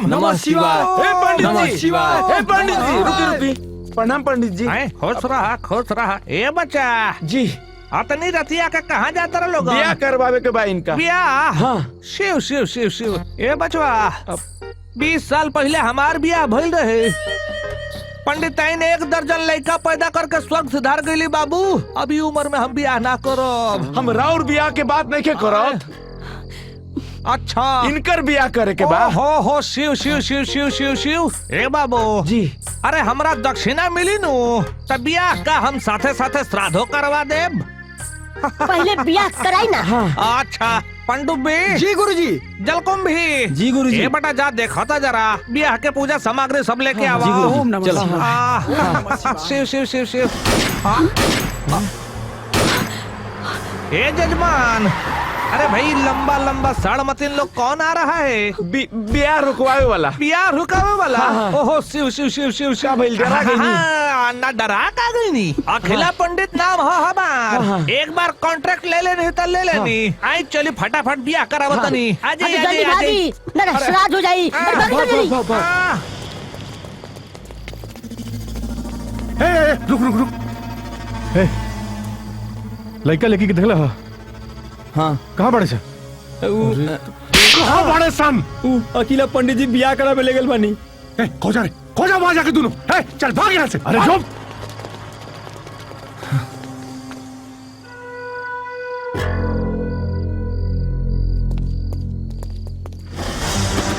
नमः शिवाय। हे पंडित नमः जी, शिवाय। हे पंडित जी, रुकिए रुकिए। प्रणाम पंडित जी। खुश रहा। ए बच्चा जी अतनी रतिया का कहाँ जाता रहा लोग? ब्याह करवावे के बाद इनका। ब्याह? हाँ। शिव शिव शिव शिव। ए बचवा 20 साल पहले हमार ब्याह भइल रहे। पंडिताइन 1 दर्जन लड़का पैदा करके स्वर्ग सुधार गईली बाबू। अभी उम्र में हम ब्याह ना करो। हम राउर ब्याह के बात नहीं के करत। अच्छा इनकर ब्याह करे के बाद। हो शिव शिव शिव शिव शिव शिव। ए बाबू जी अरे हमरा दक्षिणा मिली नु तब ब्याह का हम साथे साथे श्राद्धो करवा देब। पहले ब्याह कराई ना। अच्छा पंडुबी जी गुरुजी। जलकुंभी जी गुरुजी। ए बेटा जा देखो तो जरा ब्याह के पूजा सामग्री सब लेके आवा। जी गुरुजी। चलो। शिव शिव शिव शिव। ए जजमान अरे भाई लंबा लंबा साड़ मतीन लोग कौन आ रहा है? ब्याह रुकवावे वाला। ब्याह रुकावे वाला? ओहो शिव शिव शिव शिव शिव। भइल डरा गई नी? ना डरा का गई नी। अखिला पंडित नाम हो हमार। एक बार कॉन्ट्रैक्ट ले लेनी तो ले लेनी। आई चली फटाफट ब्याह करावत नी। आजे जल्दी भागी ना श्राद्ध हो जाई। रुक रुक रुक। लड़का लड़की के देखला? हाँ कहाँ बड़े से? कहाँ बड़े सन? अकेला पंडित जी ब्याह करा ले गल बानी। खो जा रे, खो जा वहां जाके दोनों। चल भाग यहाँ से। अरे जो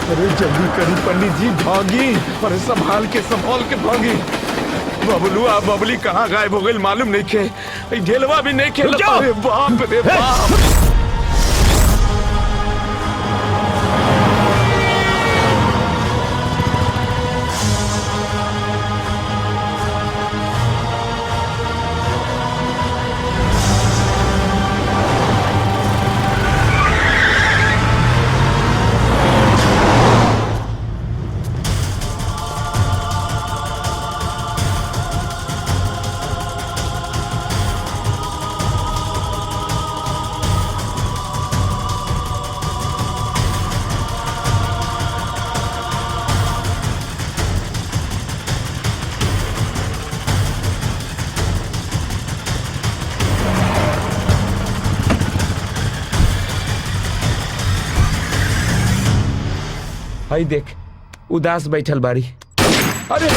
अरे जल्दी करी पंडित जी, भागी। अरे संभाल के भागी। बबलू आ बबली कहाँ गायब हो गई मालूम नहीं खे। ढेलवा भी नहीं खेल। अरे बाप रे बाप। भाई देख उदास बैठल बाड़ी। अरे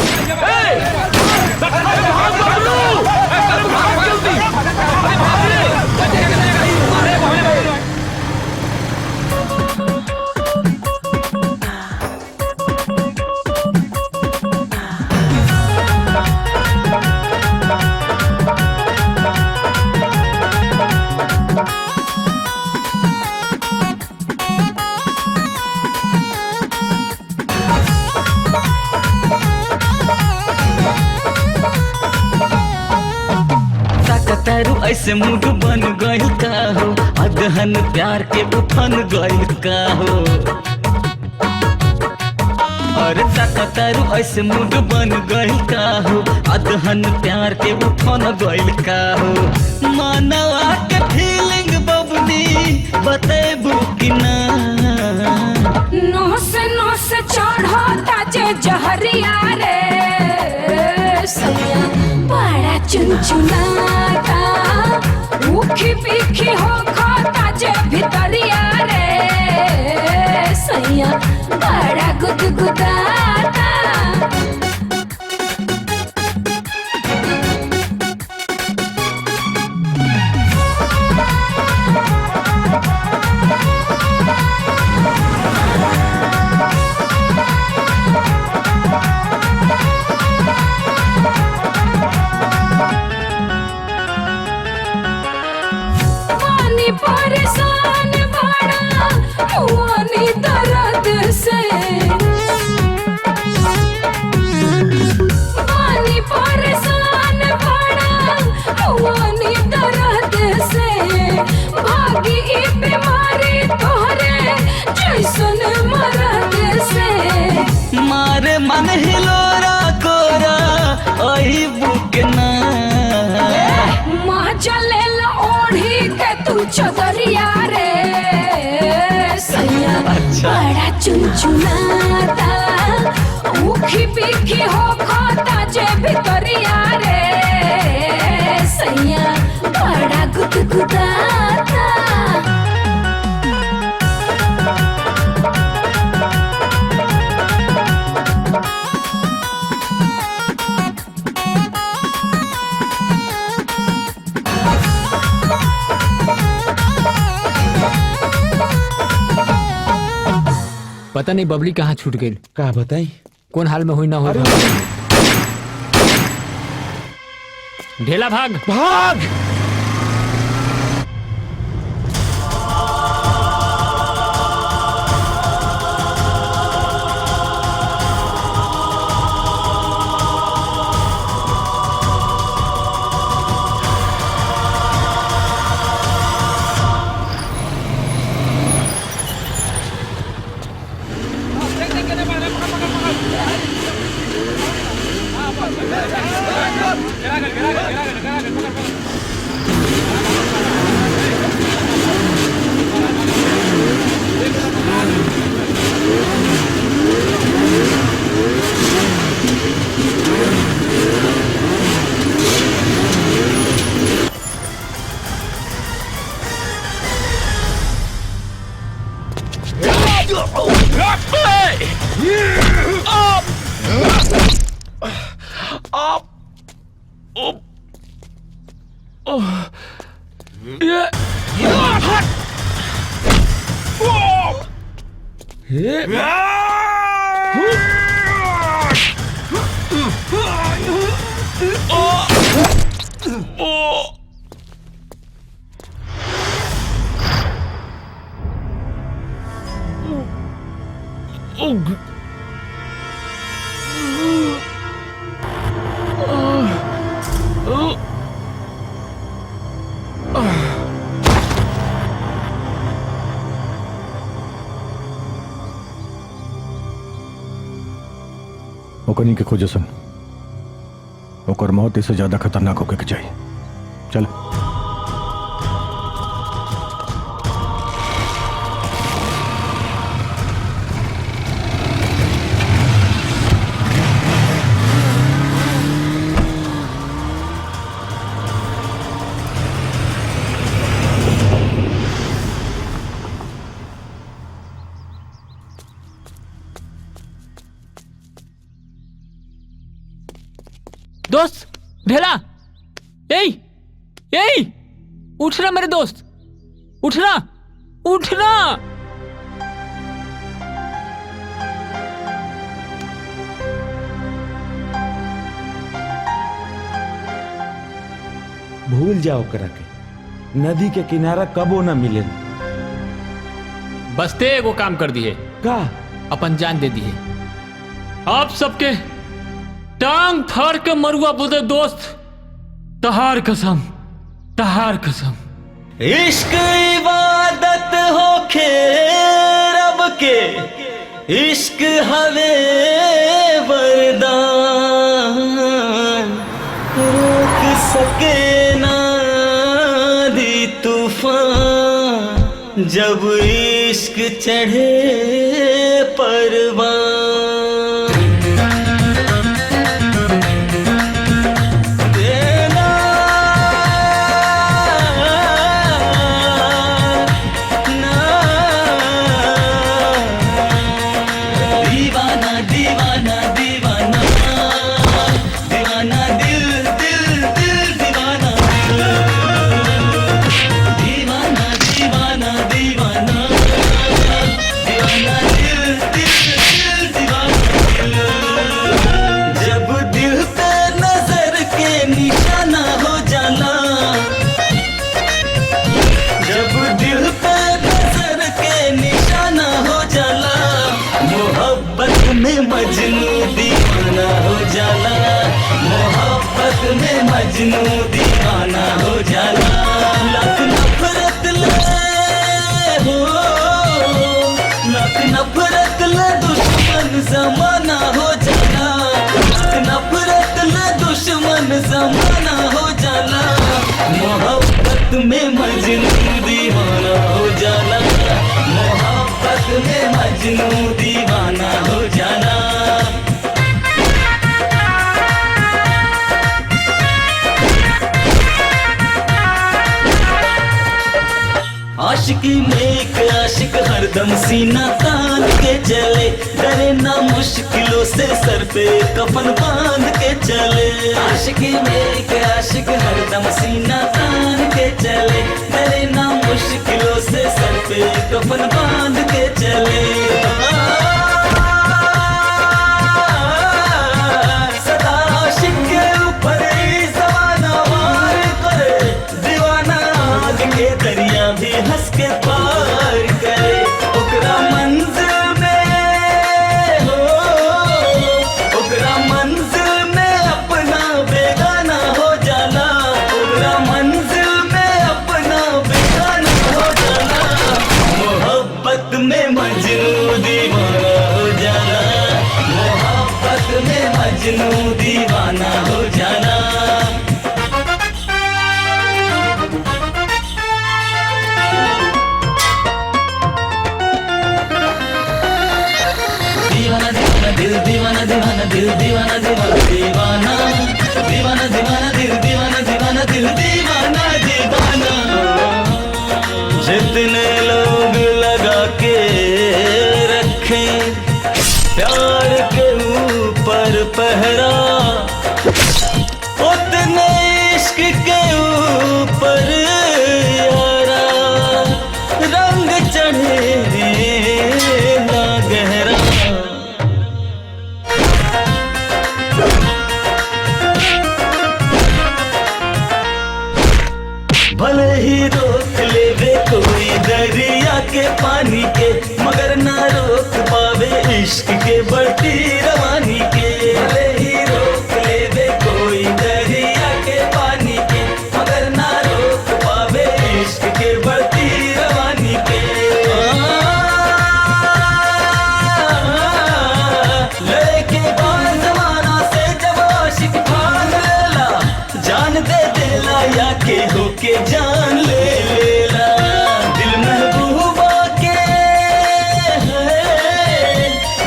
ऐसे मूड बन गइल का हो, अदहन प्यार के उफन गइल का हो। अरे तारू ऐसे मूड बन गइल का हो, अदहन प्यार के उफन गइल का हो। मानवा के फीलिंग बबनी बतेबू कि ना? नोस नोस चढ़ता जे जहरिया रे सैया बड़ा चुनचुनाता। उखी पीखी हो खाता जे भितरिया रे सैया बड़ा गुदगुदाता। परेशान बड़ा हुआनी दर्द से, पानी परेशान बड़ा हुआनी दर्द से। भागी ई बीमारी तोहरे जैसन मरद से। मारे मन हिलोरा कोरा ओही बुकना माँ चले ओढ़ी के तू चदरिया रे सैया बड़ा चुनचुनाता। गुदगुदाता पता नहीं बबली कहाँ छूट गई। का बताई कौन हाल में हुई ना हो। ढेला भाग भाग। ओकनी के खोजे सन ओकर मौत इससे ज्यादा खतरनाक होके के चाहिए। चल दोस्त ढेला, यही उठना मेरे दोस्त, उठना उठना। भूल जाओ करा के, नदी के किनारा कबो ना मिले। बसते एगो काम कर दिए का अपन जान दे दिए। आप सबके टांग फाड़ के मरुआ बोले दोस्त, तहार कसम तहार कसम। इश्क इबादत हो खे रब के, इश्क हवे वरदान, रोक सके ना दी तूफान, जब इश्क चढ़े परवान। मजनू दीवाना हो जाला, लख नफरत ले हो, लख नफरत ले दुश्मन जमाना हो जाला, लख नफरत ले दुश्मन जमाना हो जाला, मोहब्बत में मजनू दीवाना हो जाला, मोहब्बत में मजनू दीवाना हो जाला। आशिकी में एक आशिक हरदम सीना तान के चले, डरे ना मुश्किलों से सर पे कफन बांध के चले। आशिकी में एक आशिक हरदम सीना तान के चले, डरे ना मुश्किलों से सर पे कफन बांध के चले। सदा आशिक के ऊपर ही ज़माना वार करे, दीवाना आग के दरिया भी हंस के पार करे। ओकरा मंजिल में हो, ओकरा मंजिल में अपना बेगाना हो जाना, ओकरा मंजिल में अपना बेगाना हो जाना। मोहब्बत में मजनू दीवाना हो जाना, मोहब्बत में मजनू दीवाना हो जाना। दीवाना दीवाना दिल दीवाना दीवाना दिल दीवाना दीवाना दीवाना दीवाना दीवाना दिल दीवाना दीवाना दिल दीवाना दीवाना। जितने लोग लगा के रखे प्यार के ऊपर पहरा, उतने इश्क के ऊपर यारा रंग चढ़े ना गहरा। भले ही रोक लेवे कोई दरिया के पानी के, मगर ना रोक पावे इश्क के बढ़ती रवानी के। भले ही रोक लेवे कोई दरिया के पानी के, मगर ना रोक पावे इश्क के बढ़ती रवानी के। लेके बार जमाना से जब आशिक ठान लेला, जान दे देला या के होके जान ले लेला। दिल महबूबा के है,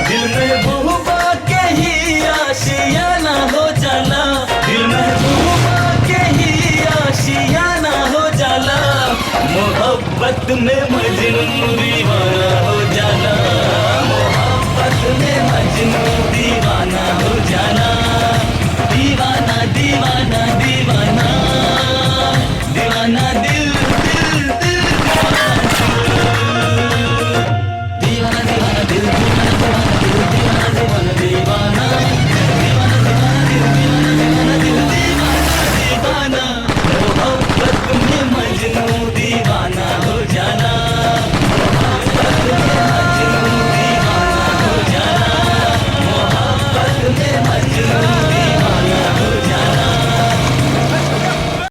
दिल महबूबा के ही आशियाना हो जाना, दिल महबूबा के ही आशियाना हो जाना। मोहब्बत में मजनू दीवाना हो जाना, मोहब्बत में मजनू